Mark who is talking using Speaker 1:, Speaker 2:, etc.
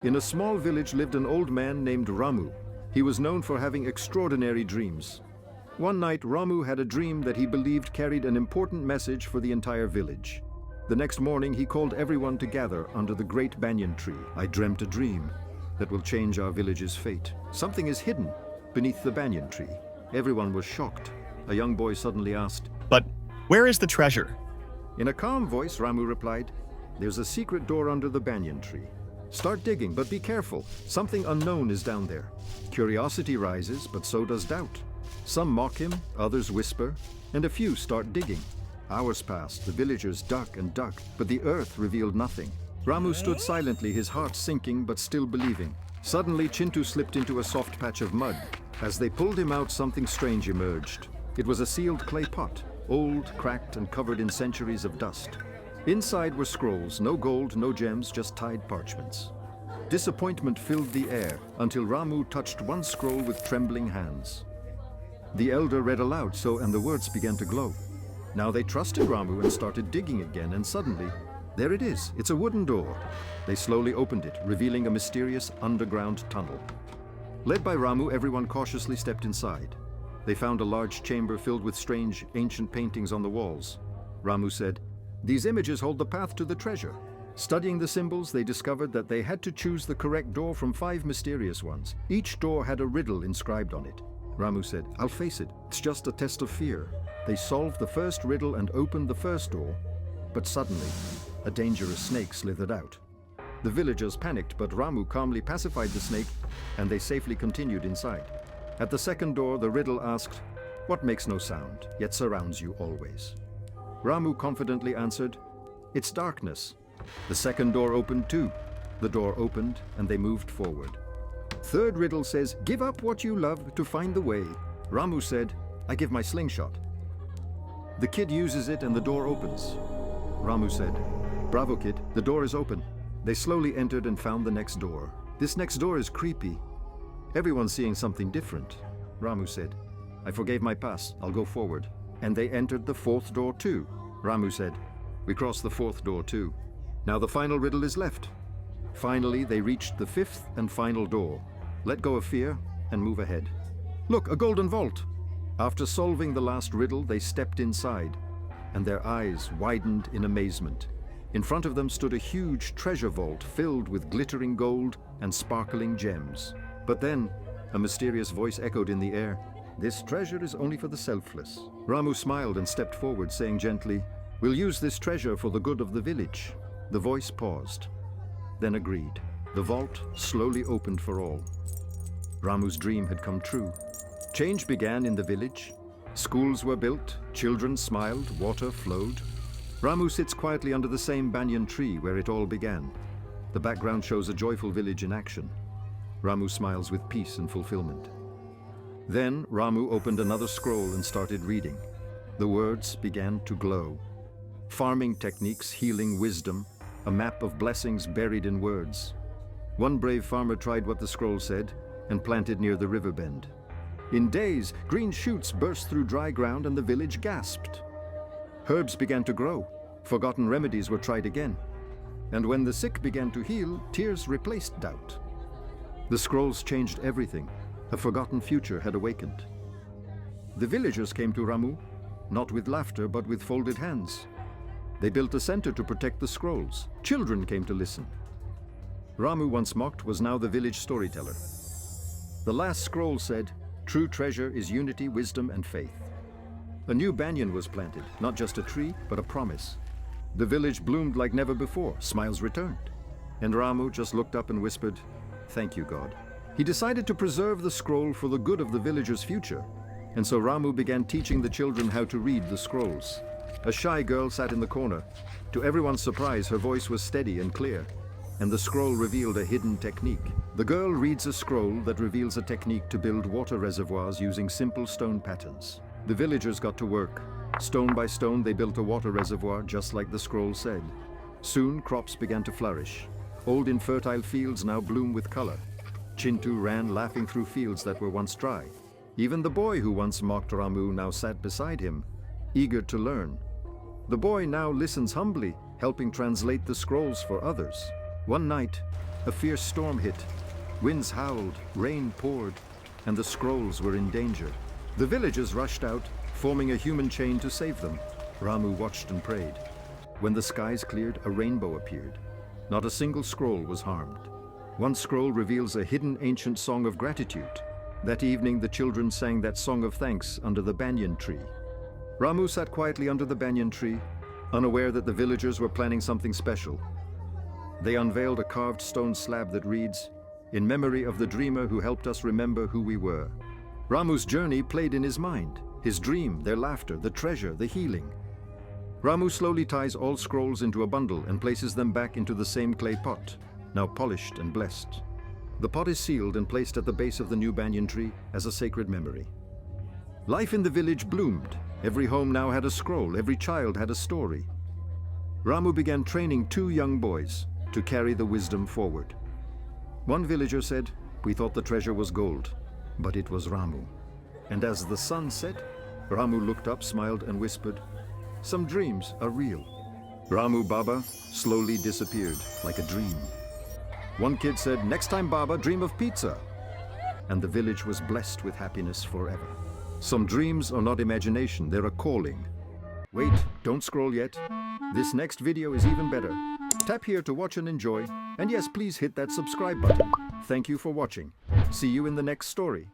Speaker 1: In a small village lived an old man named Ramu. He was known for having extraordinary dreams. One night, Ramu had a dream that he believed carried an important message for the entire village. The next morning, he called everyone to gather under the great banyan tree. "I dreamt a dream that will change our village's fate. Something is hidden beneath the banyan tree." Everyone was shocked. A young boy suddenly asked,
Speaker 2: "But where is the treasure?"
Speaker 1: In a calm voice, Ramu replied, "There's a secret door under the banyan tree. Start digging, but be careful. Something unknown is down there." Curiosity rises, but so does doubt. Some mock him, others whisper, and a few start digging. Hours passed, the villagers dug and dug, but the earth revealed nothing. Ramu stood silently, his heart sinking but still believing. Suddenly, Chintu slipped into a soft patch of mud. As they pulled him out, something strange emerged. It was a sealed clay pot, old, cracked, and covered in centuries of dust. Inside were scrolls, no gold, no gems, just tied parchments. Disappointment filled the air until Ramu touched one scroll with trembling hands. The elder read aloud, and the words began to glow. Now they trusted Ramu and started digging again, and suddenly, there it is. It's a wooden door. They slowly opened it, revealing a mysterious underground tunnel. Led by Ramu, everyone cautiously stepped inside. They found a large chamber filled with strange, ancient paintings on the walls. Ramu said, "These images hold the path to the treasure." Studying the symbols, they discovered that they had to choose the correct door from 5 mysterious ones. Each door had a riddle inscribed on it. Ramu said, "I'll face it. It's just a test of fear." They solved the first riddle and opened the first door, but suddenly, a dangerous snake slithered out. The villagers panicked, but Ramu calmly pacified the snake, and they safely continued inside. At the second door, the riddle asked, "What makes no sound, yet surrounds you always?" Ramu confidently answered, "It's darkness." The second door opened too. The door opened, and they moved forward. Third riddle says, "Give up what you love to find the way." Ramu said, "I give my slingshot." The kid uses it and the door opens. Ramu said, "Bravo, kid, the door is open." They slowly entered and found the next door. "This next door is creepy. Everyone's seeing something different." Ramu said, "I forgave my past, I'll go forward." And they entered the fourth door too. Ramu said, "We crossed the fourth door too. Now the final riddle is left." Finally, they reached the fifth and final door. Let go of fear and move ahead. "Look, a golden vault!" After solving the last riddle, they stepped inside, and their eyes widened in amazement. In front of them stood a huge treasure vault filled with glittering gold and sparkling gems. But then, a mysterious voice echoed in the air, "This treasure is only for the selfless." Ramu smiled and stepped forward, saying gently, "We'll use this treasure for the good of the village." The voice paused, then agreed. The vault slowly opened for all. Ramu's dream had come true. Change began in the village. Schools were built, children smiled, water flowed. Ramu sits quietly under the same banyan tree where it all began. The background shows a joyful village in action. Ramu smiles with peace and fulfillment. Then Ramu opened another scroll and started reading. The words began to glow. Farming techniques, healing, wisdom, a map of blessings buried in words. One brave farmer tried what the scroll said and planted near the river bend. In days, green shoots burst through dry ground and the village gasped. Herbs began to grow. Forgotten remedies were tried again. And when the sick began to heal, tears replaced doubt. The scrolls changed everything. A forgotten future had awakened. The villagers came to Ramu, not with laughter, but with folded hands. They built a center to protect the scrolls. Children came to listen. Ramu, once mocked, was now the village storyteller. The last scroll said, "True treasure is unity, wisdom, and faith." A new banyan was planted, not just a tree, but a promise. The village bloomed like never before. Smiles returned. And Ramu just looked up and whispered, "Thank you, God." He decided to preserve the scroll for the good of the villagers' future. And so Ramu began teaching the children how to read the scrolls. A shy girl sat in the corner. To everyone's surprise, her voice was steady and clear, and the scroll revealed a hidden technique. The girl reads a scroll that reveals a technique to build water reservoirs using simple stone patterns. The villagers got to work. Stone by stone, they built a water reservoir just like the scroll said. Soon, crops began to flourish. Old infertile fields now bloom with color. Chintu ran laughing through fields that were once dry. Even the boy who once mocked Ramu now sat beside him, eager to learn. The boy now listens humbly, helping translate the scrolls for others. One night, A fierce storm hit. Winds howled, rain poured, and the scrolls were in danger. The villagers rushed out, forming a human chain to save them. Ramu watched and prayed. When the skies cleared, a rainbow appeared. Not a single scroll was harmed. One scroll reveals a hidden ancient song of gratitude. That evening, the children sang that song of thanks under the banyan tree. Ramu sat quietly under the banyan tree, unaware that the villagers were planning something special. They unveiled a carved stone slab that reads, "In memory of the dreamer who helped us remember who we were." Ramu's journey played in his mind, his dream, their laughter, the treasure, the healing. Ramu slowly ties all scrolls into a bundle and places them back into the same clay pot, now polished and blessed. The pot is sealed and placed at the base of the new banyan tree as a sacred memory. Life in the village bloomed. Every home now had a scroll, every child had a story. Ramu began training 2 young boys to carry the wisdom forward. One villager said, "We thought the treasure was gold, but it was Ramu." And as the sun set, Ramu looked up, smiled, and whispered, "Some dreams are real." Ramu Baba slowly disappeared like a dream. One kid said, "Next time, Baba, dream of pizza." And the village was blessed with happiness forever. Some dreams are not imagination, they're a calling. Wait, don't scroll yet. This next video is even better. Tap here to watch and enjoy. And yes, please hit that subscribe button. Thank you for watching. See you in the next story.